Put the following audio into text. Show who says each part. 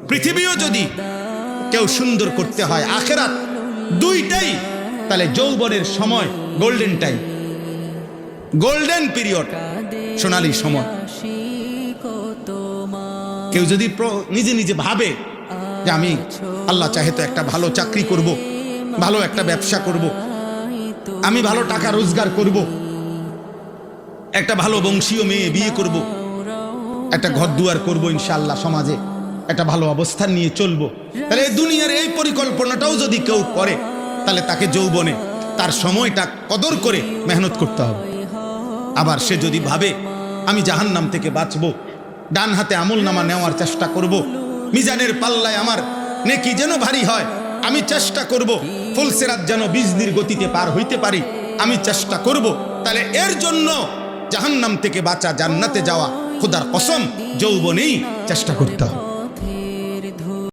Speaker 1: পৃথিবীও যদি কেউ সুন্দর করতে হয়, আখেরাত, দুইটাই, তাহলে যৌবনের সময় গোল্ডেন টাইম, গোল্ডেন পিরিয়ড, সোনালী সময়। কেউ যদি নিজে নিজে ভাবে যে আমি আল্লাহ চাহে তো একটা ভালো চাকরি করব, ভালো একটা ব্যবসা করব, আমি ভালো টাকা রোজগার করব, একটা ভালো বংশীয় মেয়ে বিয়ে করব, একটা ঘর দুয়ার করব, ইনশাআল্লাহ সমাজে একটা ভালো অবস্থান নিয়ে চলবো, তাহলে এই দুনিয়ার এই পরিকল্পনাটাও যদি কেউ করে, তাহলে তাকে যৌবনে তার সময়টা কদর করে মেহনত করতে হবে। আবার সে যদি ভাবে আমি জাহান্নাম থেকে বাঁচবো, ডান হাতে আমল নামা নেওয়ার চেষ্টা করব, মিজানের পাল্লায় আমার নেকি যেন ভারী হয়, আমি চেষ্টা করব ফুলসিরাত যেন বিজলির গতিতে পার হইতে পারি, আমি চেষ্টা করব, তাহলে এর জন্য জাহান্নাম থেকে বাঁচা, জান্নাতে যাওয়া, খোদার কসম যৌবনেই চেষ্টা করতে হবে।